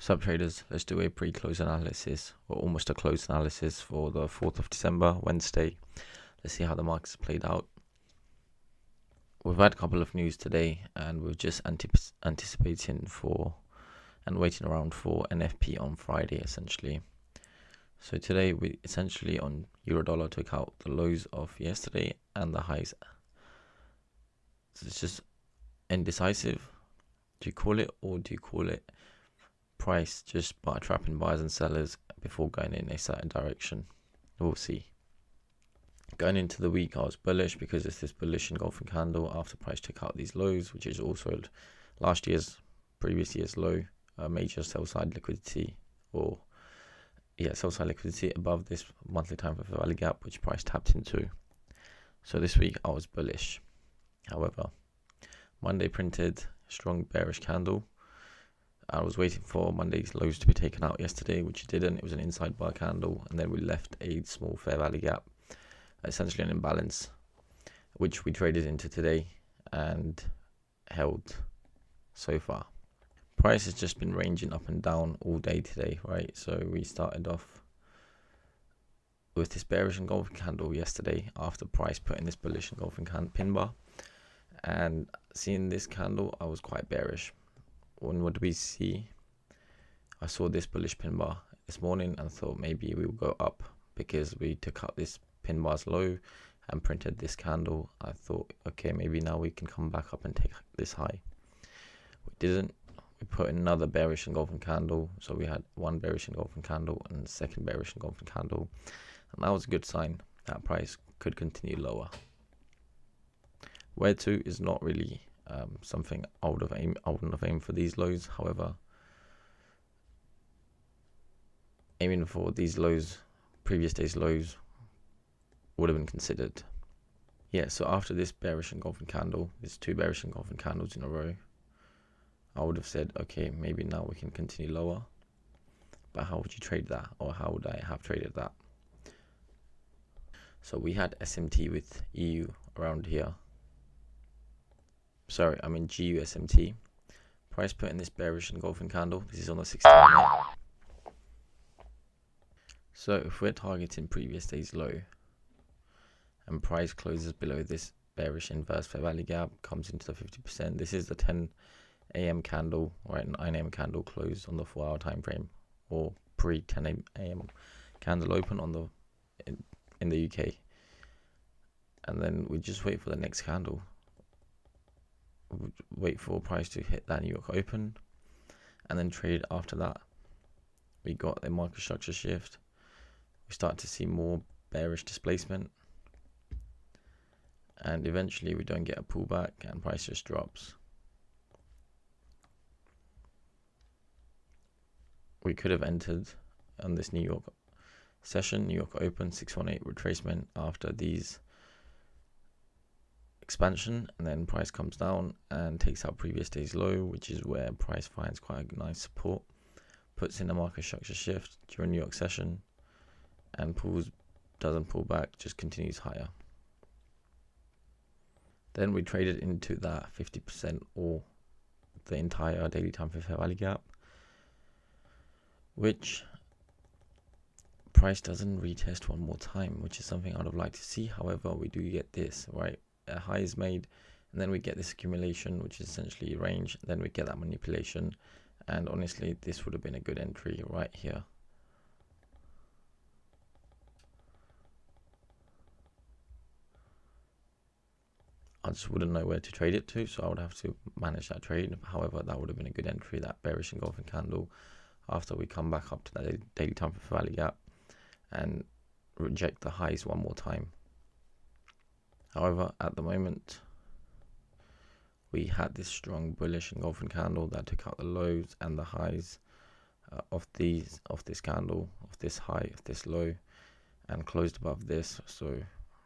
Sub traders, let's do a pre-close analysis, or almost a close analysis for the 4th of December, Wednesday. Let's see how the markets played out. We've had a couple of news today, and we're just anticipating for and waiting around for NFP on Friday, essentially. So today we essentially on Eurodollar took out the lows of yesterday and the highs. So it's just indecisive. Do you call it, or do you call it price just by trapping buyers and sellers before going in a certain direction? We'll see. Going into the week, I was bullish because it's this bullish engulfing candle after price took out these lows, which is also previous year's low, major sell side liquidity, sell side liquidity above this monthly time for value gap, which price tapped into. So this week I was bullish. However, Monday printed strong bearish candle. I was waiting for Monday's lows to be taken out yesterday, which it didn't. It was an inside bar candle, and then we left a small fair value gap, essentially an imbalance, which we traded into today and held so far. Price has just been ranging up and down all day today, right? So we started off with this bearish engulfing candle yesterday after price put in this bullish engulfing pin bar, and seeing this candle, I was quite bearish. What do we see? I saw this bullish pin bar this morning and thought maybe we will go up because we took out this pin bar's low and printed this candle. I thought, okay, maybe now we can come back up and take this high. We didn't. We put another bearish engulfing candle, so we had one bearish engulfing candle and a second bearish engulfing candle, and that was a good sign that price could continue lower. Where to is not really something I wouldn't have aimed for these lows. However, aiming for these lows, previous day's lows, would have been considered. Yeah, so after this bearish engulfing candle, there's two bearish engulfing candles in a row, I would have said, okay, maybe now we can continue lower. But how would you trade that, or how would I have traded that? So we had SMT with EU around here. Sorry, I mean GU SMT. Price put in this bearish engulfing candle. This is on the 16-minute. So if we're targeting previous day's low and price closes below this bearish inverse fair value gap, comes into the 50%. This is the 10 AM candle, right? 9 AM candle closed on the 4-hour time frame, or pre 10 AM candle open on the in the UK, and then we just wait for the next candle. Wait for price to hit that New York open, and then trade after that. We got a market structure shift. We start to see more bearish displacement, and eventually we don't get a pullback and price just drops. We could have entered on this New York session, New York open, 618 retracement after these expansion, and then price comes down and takes out previous day's low, which is where price finds quite a nice support, puts in a market structure shift during New York session, and doesn't pull back, just continues higher. Then we traded into that 50% or the entire daily time for fair value gap, which price doesn't retest one more time, which is something I would have liked to see. However, we do get this, right? A high is made, and then we get this accumulation, which is essentially range, and then we get that manipulation, and honestly this would have been a good entry right here. I just wouldn't know where to trade it to, so I would have to manage that trade. However, that would have been a good entry, that bearish engulfing candle, after we come back up to that daily time for value gap and reject the highs one more time. However, at the moment, we had this strong bullish engulfing candle that took out the lows and the highs of this candle, of this high, of this low, and closed above this. So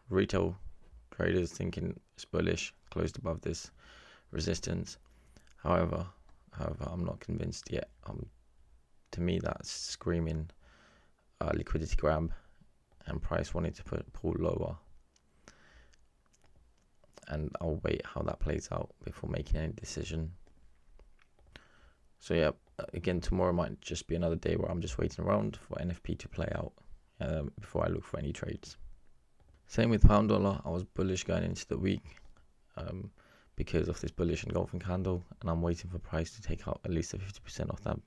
retail traders thinking it's bullish, closed above this resistance. However, I'm not convinced yet. To me, that's screaming liquidity grab, and price wanting to pull lower. And I'll wait how that plays out before making any decision. So yeah, again, tomorrow might just be another day where I'm just waiting around for NFP to play out before I look for any trades. Same with pound dollar. I was bullish going into the week because of this bullish engulfing candle, and I'm waiting for price to take out at least a 50% off that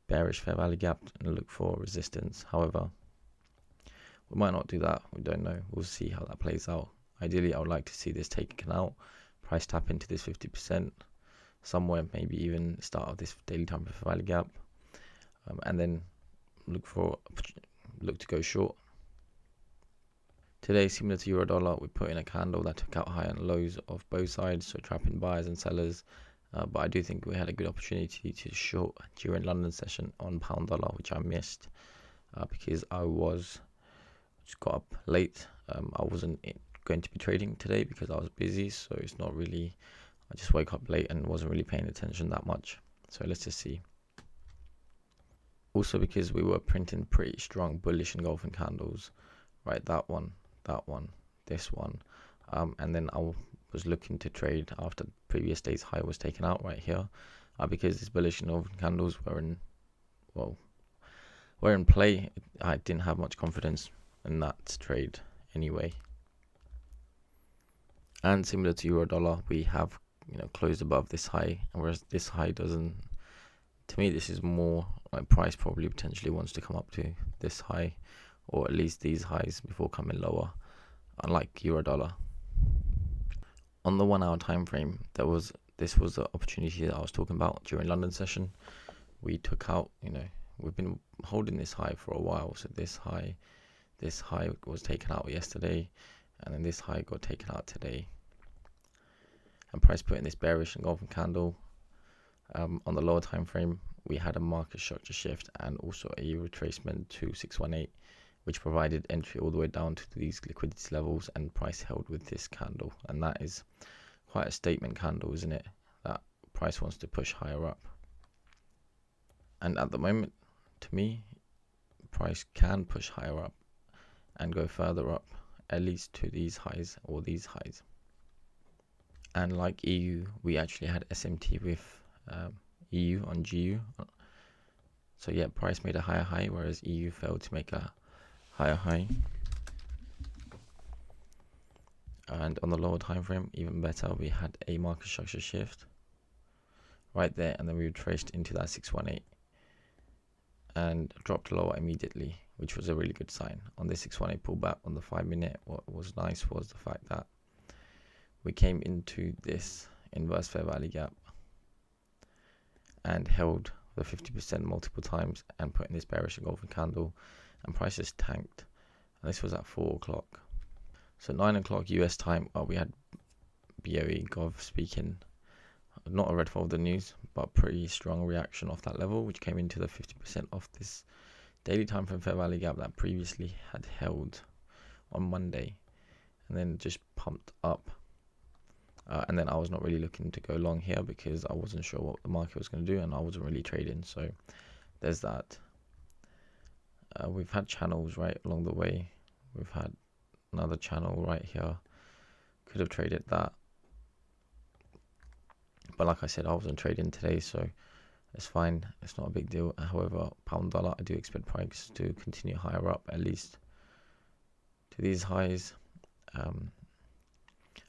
bearish fair value gap and look for resistance. However, we might not do that. We don't know. We'll see how that plays out. Ideally, I would like to see this taken out, price tap into this 50% somewhere, maybe even start of this daily time fair value gap, and then look to go short. Today, similar to euro dollar, we put in a candle that took out high and lows of both sides, so trapping buyers and sellers. But I do think we had a good opportunity to short during London session on pound dollar, which I missed because I just got up late. I wasn't going to be trading today because I was busy, so it's not really. I just woke up late and wasn't really paying attention that much. So let's just see. Also, because we were printing pretty strong bullish engulfing candles, right? That one, this one, and then I was looking to trade after the previous day's high was taken out right here, because these bullish engulfing candles were in play. I didn't have much confidence in that trade anyway. And similar to euro dollar, we have closed above this high, whereas this high doesn't. To me, this is more like price probably potentially wants to come up to this high, or at least these highs before coming lower, unlike euro dollar. On the 1 hour time frame, this was the opportunity that I was talking about during London session. We took out, we've been holding this high for a while, so this high was taken out yesterday, and then this high got taken out today, and price put in this bearish engulfing candle. On the lower time frame, we had a market structure shift and also a retracement to 618, which provided entry all the way down to these liquidity levels, and price held with this candle. And that is quite a statement candle, isn't it? That price wants to push higher up. And at the moment, to me, price can push higher up and go further up, at least to these highs or these highs. And like EU, we actually had SMT with EU on GU. So yeah, price made a higher high, whereas EU failed to make a higher high. And on the lower time frame, even better, we had a market structure shift right there, and then we retraced into that 618 and dropped lower immediately, which was a really good sign. On the 618 pullback on the 5 minute, what was nice was the fact that we came into this inverse fair value gap and held the 50% multiple times and put in this bearish engulfing candle, and prices tanked. And this was at 4 o'clock. So 9 o'clock US time, we had BOE Gov speaking. Not a red folder news, but pretty strong reaction off that level, which came into the 50% off this daily time frame fair value gap that previously had held on Monday, and then just pumped up. And then I was not really looking to go long here because I wasn't sure what the market was going to do, and I wasn't really trading. So there's that. We've had channels right along the way. We've had another channel right here. Could have traded that, but like I said, I wasn't trading today, so it's fine. It's not a big deal. However, pound dollar, I do expect price to continue higher up, at least to these highs,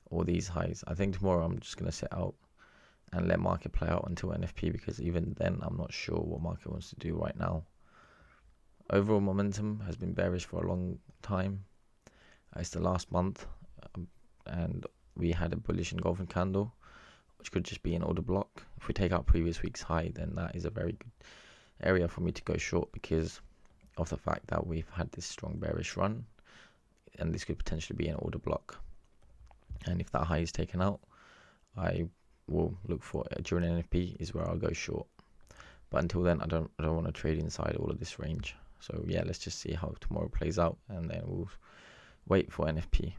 or these highs. I think tomorrow I'm just going to sit out and let market play out until NFP, because even then I'm not sure what market wants to do right now. Overall momentum has been bearish for a long time. It's the last month, and we had a bullish engulfing candle, which could just be an order block. If we take out previous week's high, then that is a very good area for me to go short, because of the fact that we've had this strong bearish run, and this could potentially be an order block. And if that high is taken out, I will look for it during NFP is where I'll go short. But until then, I don't want to trade inside all of this range. So yeah, let's just see how tomorrow plays out, and then we'll wait for NFP.